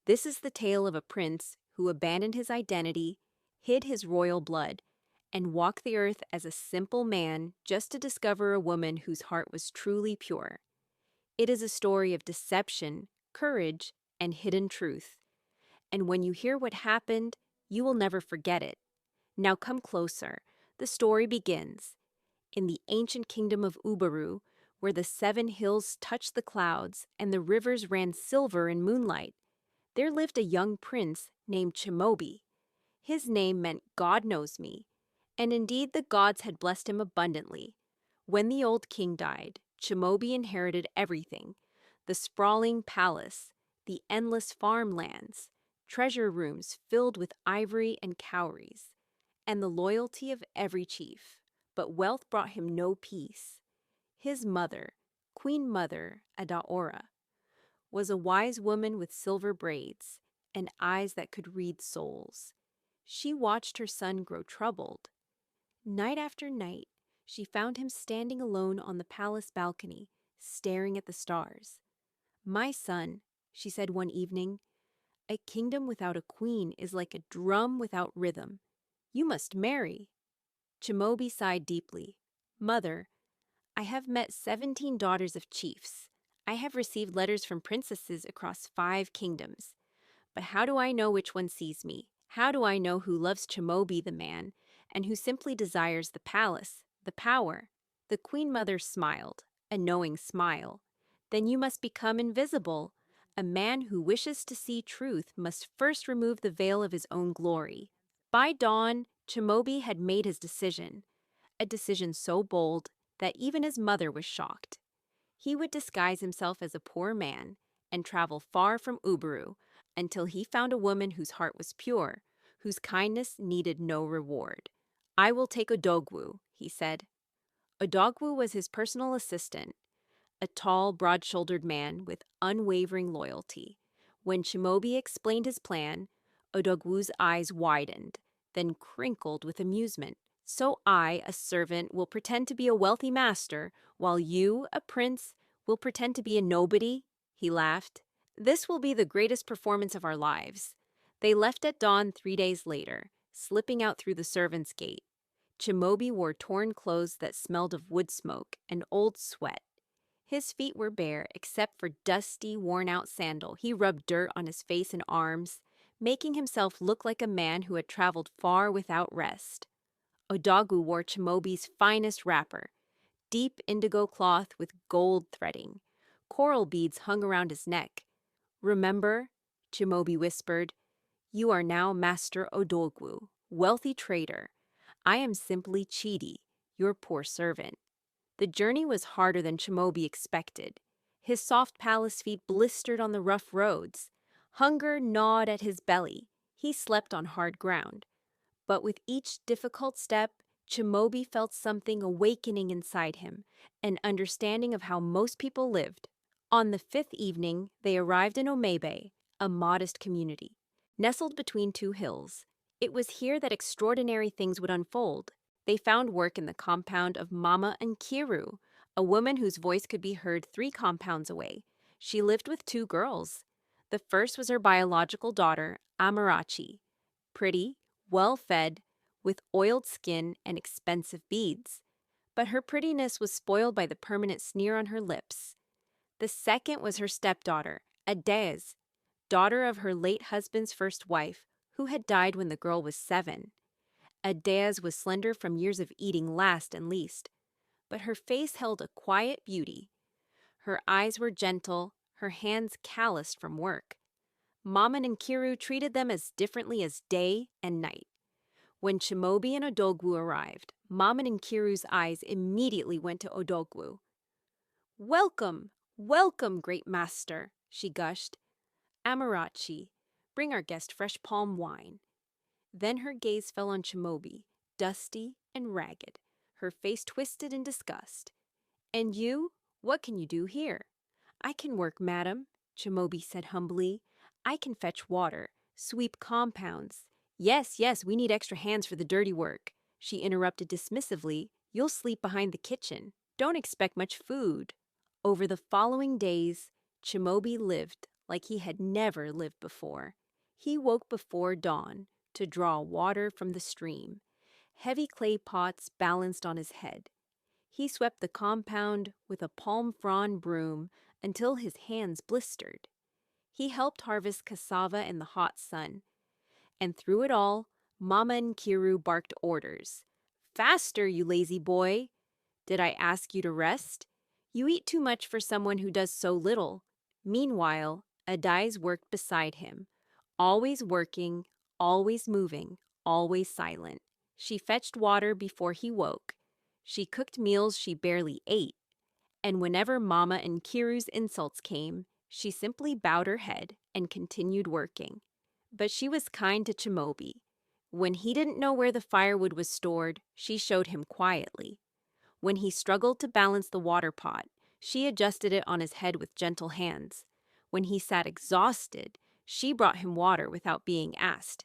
This is the tale of a prince who abandoned his identity, hid his royal blood, and walked the earth as a simple man just to discover a woman whose heart was truly pure. It is a story of deception, courage, and hidden truth. And when you hear what happened, you will never forget it. Now come closer. The story begins in the ancient kingdom of Uburu, where the 7 hills touched the clouds and the rivers ran silver in moonlight. There lived a young prince named Chimobi. His name meant God knows me, and indeed the gods had blessed him abundantly. When the old king died, Chimobi inherited everything: the sprawling palace, the endless farmlands, treasure rooms filled with ivory and cowries, and the loyalty of every chief. But wealth brought him no peace. His mother, Queen Mother Adaeze, was a wise woman with silver braids and eyes that could read souls. She watched her son grow troubled. Night after night, she found him standing alone on the palace balcony, staring at the stars. "My son," she said one evening, "a kingdom without a queen is like a drum without rhythm. You must marry." Chimobi sighed deeply. "Mother, I have met 17 daughters of chiefs. I have received letters from princesses across 5 kingdoms. But how do I know which one sees me? How do I know who loves Chimobi the man, and who simply desires the palace, the power?" The queen mother smiled, a knowing smile. "Then you must become invisible. A man who wishes to see truth must first remove the veil of his own glory." By dawn, Chimobi had made his decision, a decision so bold that even his mother was shocked. He would disguise himself as a poor man and travel far from Uburu until he found a woman whose heart was pure, whose kindness needed no reward. "I will take Odogwu," he said. Odogwu was his personal assistant, a tall, broad-shouldered man with unwavering loyalty. When Chimobi explained his plan, Odogwu's eyes widened, then crinkled with amusement. "So I, a servant, will pretend to be a wealthy master, while you, a prince, will pretend to be a nobody?" He laughed. "This will be the greatest performance of our lives." They left at dawn 3 days later, slipping out through the servants' gate. Chimobi wore torn clothes that smelled of wood smoke and old sweat. His feet were bare except for dusty, worn-out sandal. He rubbed dirt on his face and arms, making himself look like a man who had traveled far without rest. Odogwu wore Chimobi's finest wrapper, deep indigo cloth with gold threading. Coral beads hung around his neck. "Remember," Chimobi whispered, "you are now Master Odogwu, wealthy trader. I am simply Chidi, your poor servant." The journey was harder than Chimobi expected. His soft palace feet blistered on the rough roads. Hunger gnawed at his belly. He slept on hard ground. But with each difficult step, Chimobi felt something awakening inside him, an understanding of how most people lived. On the 5th evening, they arrived in Omebe, a modest community, nestled between 2 hills. It was here that extraordinary things would unfold. They found work in the compound of Mama Nkiru, a woman whose voice could be heard 3 compounds away. She lived with 2 girls. The first was her biological daughter, Amarachi, pretty, well-fed, with oiled skin and expensive beads. But her prettiness was spoiled by the permanent sneer on her lips. The second was her stepdaughter, Adaeze, daughter of her late husband's first wife, who had died when the girl was 7. Adaeze was slender from years of eating last and least, but her face held a quiet beauty. Her eyes were gentle, her hands calloused from work. Mama Nkiru treated them as differently as day and night. When Chimobi and Odogwu arrived, Mama Nkiru's eyes immediately went to Odogwu. "Welcome, welcome, great master," she gushed. "Amarachi, bring our guest fresh palm wine." Then her gaze fell on Chimobi, dusty and ragged, her face twisted in disgust. "And you? What can you do here?" "I can work, madam," Chimobi said humbly. "I can fetch water, sweep compounds." Yes, we need extra hands for the dirty work," she interrupted dismissively. "You'll sleep behind the kitchen. Don't expect much food." Over the following days, Chimobi lived like he had never lived before. He woke before dawn to draw water from the stream. Heavy clay pots balanced on his head. He swept the compound with a palm frond broom until his hands blistered. He helped harvest cassava in the hot sun. And through it all, Mama Nkiru barked orders. "Faster, you lazy boy! Did I ask you to rest? You eat too much for someone who does so little." Meanwhile, Adaeze worked beside him, always working, always moving, always silent. She fetched water before he woke. She cooked meals she barely ate. And whenever Mama Nkiru's insults came, she simply bowed her head and continued working. But she was kind to Chimobi. When he didn't know where the firewood was stored, she showed him quietly. When he struggled to balance the water pot, she adjusted it on his head with gentle hands. When he sat exhausted, she brought him water without being asked.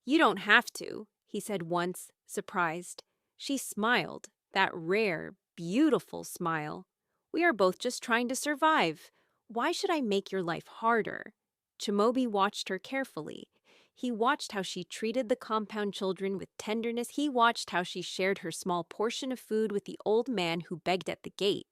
"You don't have to," he said once, surprised. She smiled, that rare, beautiful smile. "We are both just trying to survive. Why should I make your life harder?" Chimobi watched her carefully. He watched how she treated the compound children with tenderness. He watched how she shared her small portion of food with the old man who begged at the gate.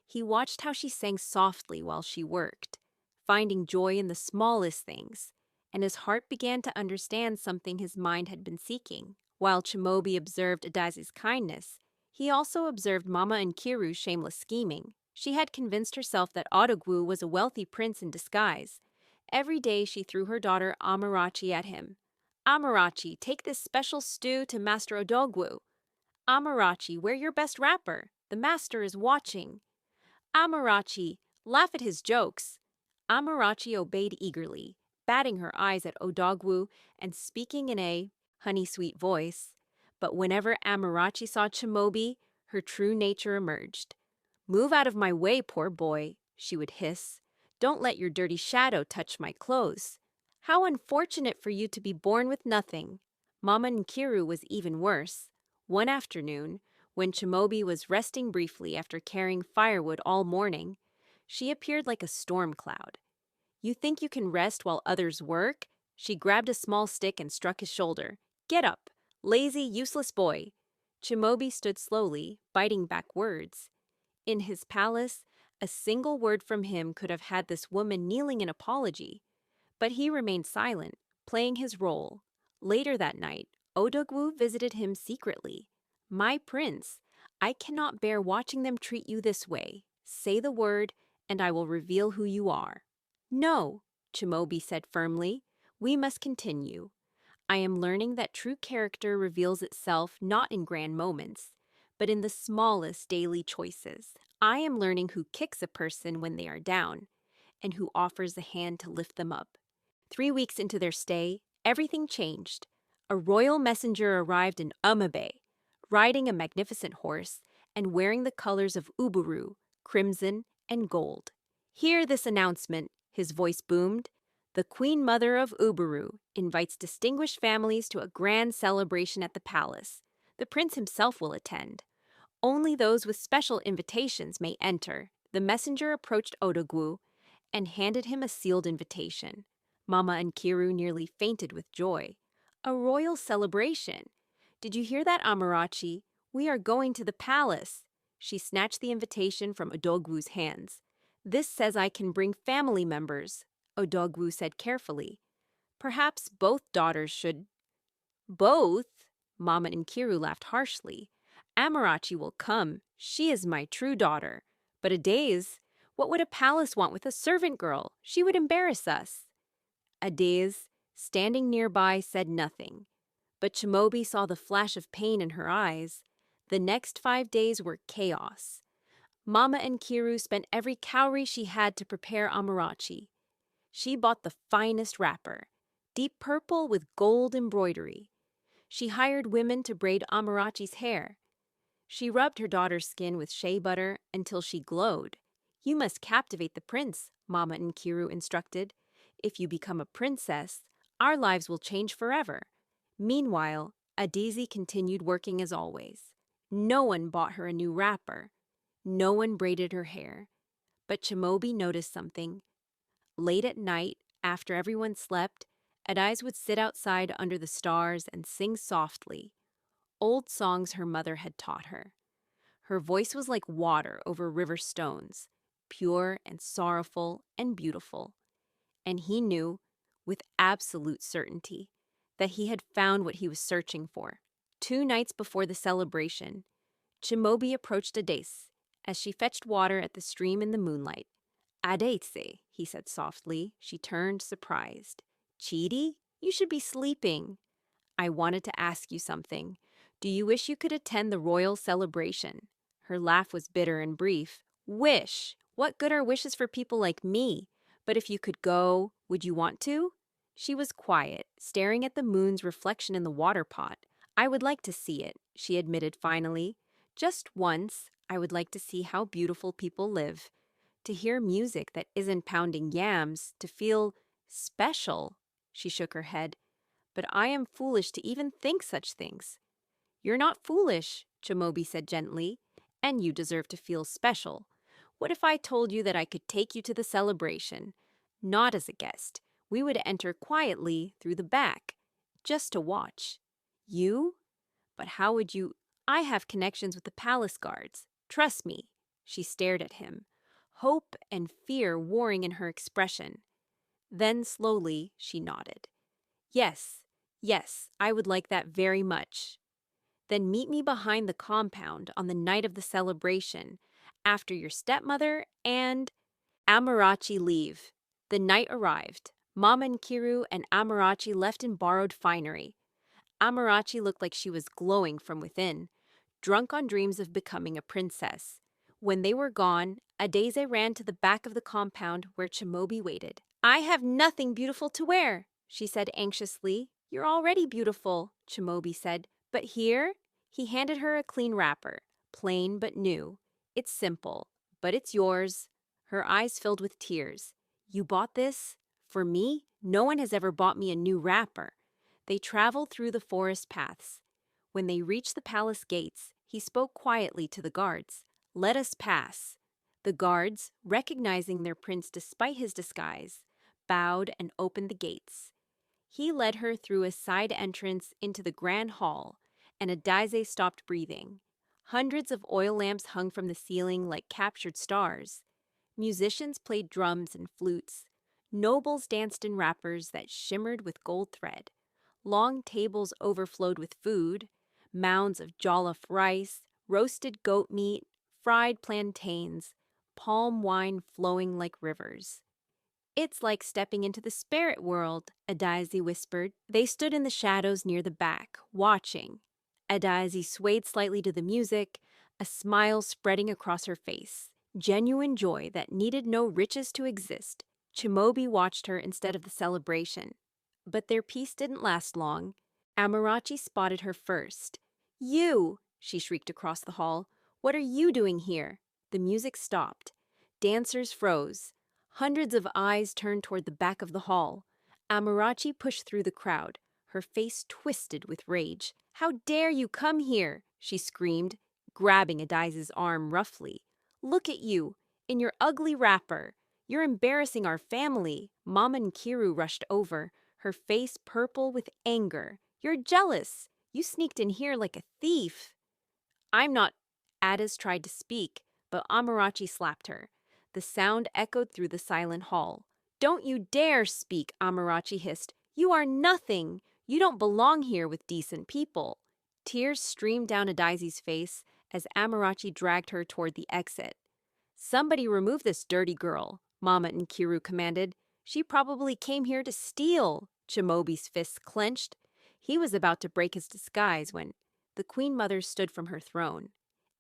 He watched how she sang softly while she worked, finding joy in the smallest things, and his heart began to understand something his mind had been seeking. While Chimobi observed Adaeze's kindness, he also observed Mama Nkiru's shameless scheming. She had convinced herself that Odogwu was a wealthy prince in disguise. Every day she threw her daughter Amarachi at him. "Amarachi, take this special stew to Master Odogwu." "Amarachi, wear your best wrapper. The master is watching." "Amarachi, laugh at his jokes." Amarachi obeyed eagerly, batting her eyes at Odogwu and speaking in a honey-sweet voice. But whenever Amarachi saw Chimobi, her true nature emerged. "Move out of my way, poor boy," she would hiss. "Don't let your dirty shadow touch my clothes. How unfortunate for you to be born with nothing." Mama Nkiru was even worse. One afternoon, when Chimobi was resting briefly after carrying firewood all morning, she appeared like a storm cloud. "You think you can rest while others work?" She grabbed a small stick and struck his shoulder. "Get up, lazy, useless boy." Chimobi stood slowly, biting back words. In his palace, a single word from him could have had this woman kneeling in apology. But he remained silent, playing his role. Later that night, Odogwu visited him secretly. "My prince, I cannot bear watching them treat you this way. Say the word, and I will reveal who you are." "No," Chimobi said firmly. "We must continue. I am learning that true character reveals itself not in grand moments, but in the smallest daily choices. I am learning who kicks a person when they are down, and who offers a hand to lift them up." 3 weeks into their stay, everything changed. A royal messenger arrived in Omebe, riding a magnificent horse and wearing the colors of Uburu, crimson and gold. "Hear this announcement," his voice boomed. "The Queen Mother of Uburu invites distinguished families to a grand celebration at the palace. The prince himself will attend. Only those with special invitations may enter." The messenger approached Odogwu and handed him a sealed invitation. Mama Nkiru nearly fainted with joy. "A royal celebration! Did you hear that, Amarachi? We are going to the palace." She snatched the invitation from Odogwu's hands. "This says I can bring family members," Odogwu said carefully. "Perhaps both daughters should—" "Both?" Mama Nkiru laughed harshly. "Amarachi will come. She is my true daughter. But Adaeze, what would a palace want with a servant girl? She would embarrass us." Adaeze, standing nearby, said nothing. But Chimobi saw the flash of pain in her eyes. The next 5 days were chaos. Mama Nkiru spent every cowrie she had to prepare Amarachi. She bought the finest wrapper, deep purple with gold embroidery. She hired women to braid Amarachi's hair. She rubbed her daughter's skin with shea butter until she glowed. "You must captivate the prince," Mama Nkiru instructed. "If you become a princess, our lives will change forever." Meanwhile, Adaeze continued working as always. No one bought her a new wrapper. No one braided her hair. But Chimobi noticed something. Late at night, After everyone slept, Adaeze would sit outside under the stars and sing softly, old songs her mother had taught her. Her voice was like water over river stones, pure and sorrowful and beautiful. And he knew, with absolute certainty, that he had found what he was searching for. 2 nights before the celebration, Chimobi approached Adaeze as she fetched water at the stream in the moonlight. "Adaeze," he said softly. She turned, surprised. "Chidi, you should be sleeping." "I wanted to ask you something. Do you wish you could attend the royal celebration?" Her laugh was bitter and brief. "Wish? What good are wishes for people like me? But if you could go, would you want to?" She was quiet, staring at the moon's reflection in the water pot. "I would like to see it," she admitted finally. "Just once, I would like to see how beautiful people live. To hear music that isn't pounding yams, to feel special." She shook her head. "But I am foolish to even think such things." "You're not foolish," Chimobi said gently, "and you deserve to feel special. What if I told you that I could take you to the celebration? Not as a guest. We would enter quietly through the back, just to watch." "You? But how would you—" "I have connections with the palace guards. Trust me." She stared at him, hope and fear warring in her expression. Then slowly she nodded. Yes, I would like that very much." "Then meet me behind the compound on the night of the celebration, after your stepmother and—" Amarachi leave. The night arrived. Mama Nkiru and Amarachi left in borrowed finery. Amarachi looked like she was glowing from within, drunk on dreams of becoming a princess. When they were gone, Adaeze ran to the back of the compound where Chimobi waited. "I have nothing beautiful to wear," she said anxiously. "You're already beautiful," Chimobi said. "But here?" He handed her a clean wrapper, plain but new. "It's simple, but it's yours." Her eyes filled with tears. "You bought this? For me? No one has ever bought me a new wrapper." They traveled through the forest paths. When they reached the palace gates, he spoke quietly to the guards. "Let us pass." The guards, recognizing their prince despite his disguise, bowed and opened the gates. He led her through a side entrance into the grand hall, and Adaeze stopped breathing. Hundreds of oil lamps hung from the ceiling like captured stars. Musicians played drums and flutes. Nobles danced in wrappers that shimmered with gold thread. Long tables overflowed with food, mounds of jollof rice, roasted goat meat, fried plantains, palm wine flowing like rivers. "It's like stepping into the spirit world," Adaeze whispered. They stood in the shadows near the back, watching. Adaeze swayed slightly to the music, a smile spreading across her face. Genuine joy that needed no riches to exist. Chimobi watched her instead of the celebration. But their peace didn't last long. Amarachi spotted her first. "You!" she shrieked across the hall. "What are you doing here?" The music stopped. Dancers froze. Hundreds of eyes turned toward the back of the hall. Amarachi pushed through the crowd, her face twisted with rage. "How dare you come here?" she screamed, grabbing Adaeze's arm roughly. "Look at you, in your ugly wrapper. You're embarrassing our family." Mama Nkiru rushed over, her face purple with anger. "You're jealous. You sneaked in here like a thief." "I'm not—" Adaeze tried to speak, but Amarachi slapped her. The sound echoed through the silent hall. "Don't you dare speak," Amarachi hissed. "You are nothing. You don't belong here with decent people." Tears streamed down Adaeze's face as Amarachi dragged her toward the exit. "Somebody remove this dirty girl," Mama Nkiru commanded. "She probably came here to steal." Chimobi's fists clenched. He was about to break his disguise when the Queen Mother stood from her throne.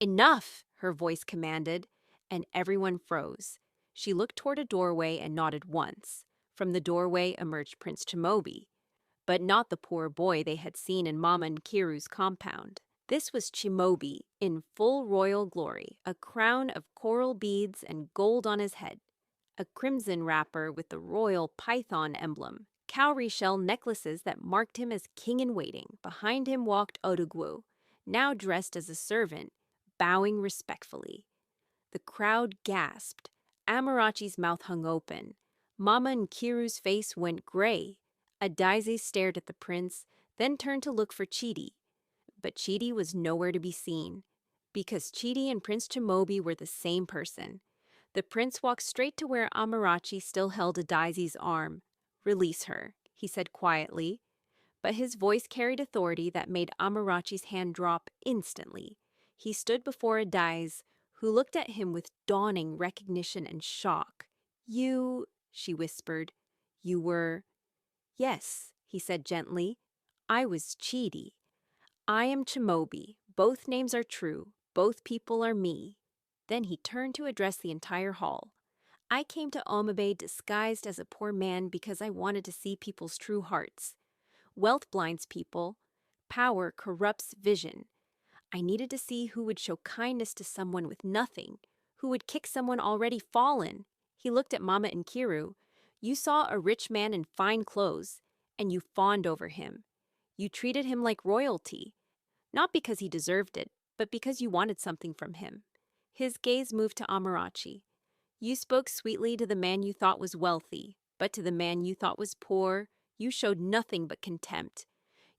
"Enough!" her voice commanded, and everyone froze. She looked toward a doorway and nodded once. From the doorway emerged Prince Chimobi, but not the poor boy they had seen in Mama Nkiru's compound. This was Chimobi in full royal glory, a crown of coral beads and gold on his head, a crimson wrapper with the royal python emblem, cowrie shell necklaces that marked him as king-in-waiting. Behind him walked Odogwu, now dressed as a servant, bowing respectfully. The crowd gasped. Amarachi's mouth hung open. Mama Nkiru's face went gray. Adaeze stared at the prince, then turned to look for Chidi. But Chidi was nowhere to be seen, because Chidi and Prince Chimobi were the same person. The prince walked straight to where Amarachi still held Adaeze's arm. "Release her," he said quietly, but his voice carried authority that made Amarachi's hand drop instantly. He stood before Adaeze, who looked at him with dawning recognition and shock. "You," she whispered, "you were—" "Yes," he said gently, "I was Chidi. I am Chimobi. Both names are true. Both people are me." Then he turned to address the entire hall. "I came to Omebe disguised as a poor man because I wanted to see people's true hearts. Wealth blinds people. Power corrupts vision. I needed to see who would show kindness to someone with nothing, who would kick someone already fallen." He looked at Mama Nkiru. "You saw a rich man in fine clothes, and you fawned over him. You treated him like royalty, not because he deserved it, but because you wanted something from him." His gaze moved to Amarachi. "You spoke sweetly to the man you thought was wealthy, but to the man you thought was poor, you showed nothing but contempt.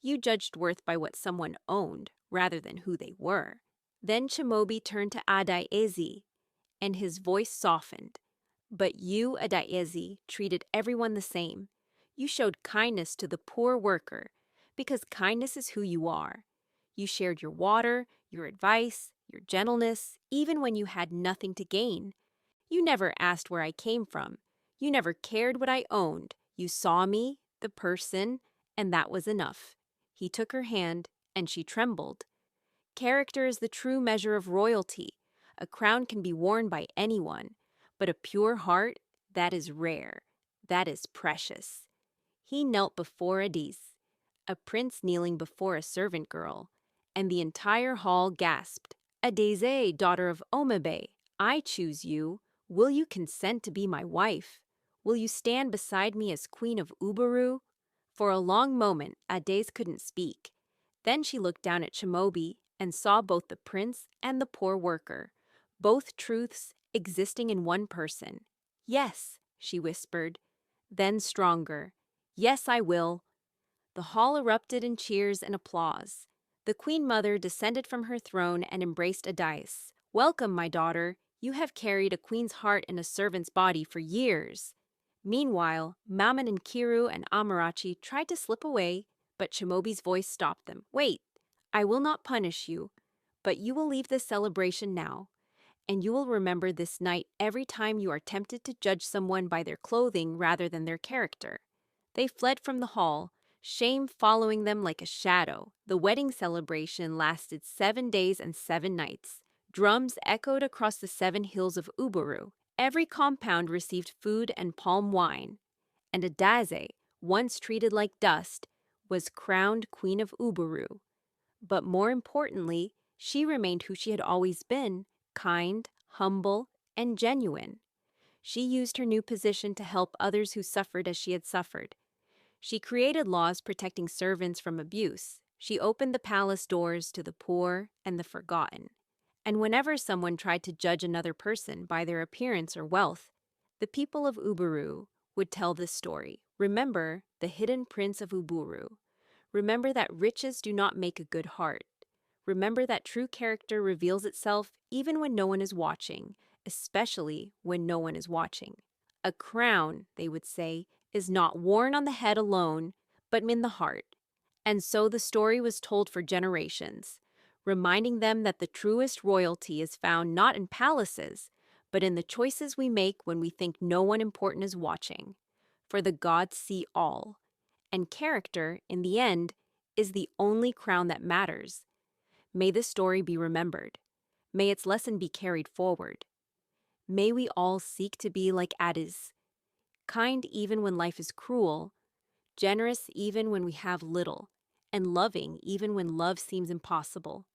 You judged worth by what someone owned, rather than who they were." Then Chimobi turned to Adaeze, and his voice softened. "But you, Adaeze, treated everyone the same. You showed kindness to the poor worker, because kindness is who you are. You shared your water, your advice, your gentleness, even when you had nothing to gain. You never asked where I came from. You never cared what I owned. You saw me, the person, and that was enough." He took her hand, and she trembled. "Character is the true measure of royalty. A crown can be worn by anyone, but a pure heart, that is rare. That is precious." He knelt before Adaeze, a prince kneeling before a servant girl, and the entire hall gasped. "Adaeze, daughter of Omebe, I choose you. Will you consent to be my wife? Will you stand beside me as Queen of Uburu?" For a long moment, Adaeze couldn't speak. Then she looked down at Chimobi and saw both the prince and the poor worker, both truths existing in one person. "Yes," she whispered. Then stronger, "Yes, I will." The hall erupted in cheers and applause. The Queen Mother descended from her throne and embraced Adaeze. "Welcome, my daughter. You have carried a queen's heart in a servant's body for years." Meanwhile, Mama Nkiru and Amarachi tried to slip away, but Chimobi's voice stopped them. "Wait, I will not punish you, but you will leave this celebration now, and you will remember this night every time you are tempted to judge someone by their clothing rather than their character." They fled from the hall, shame following them like a shadow. The wedding celebration lasted 7 days and 7 nights. Drums echoed across the 7 hills of Uburu. Every compound received food and palm wine. And Adaeze, once treated like dust, was crowned Queen of Uburu. But more importantly, she remained who she had always been, kind, humble, and genuine. She used her new position to help others who suffered as she had suffered. She created laws protecting servants from abuse. She opened the palace doors to the poor and the forgotten. And whenever someone tried to judge another person by their appearance or wealth, the people of Uburu would tell this story. Remember the hidden prince of Uburu. Remember that riches do not make a good heart. Remember that true character reveals itself even when no one is watching, especially when no one is watching. A crown, they would say, is not worn on the head alone, but in the heart. And so the story was told for generations, reminding them that the truest royalty is found not in palaces, but in the choices we make when we think no one important is watching. For the gods see all, and character, in the end, is the only crown that matters. May this story be remembered. May its lesson be carried forward. May we all seek to be like Adaeze, kind even when life is cruel, generous even when we have little, and loving even when love seems impossible.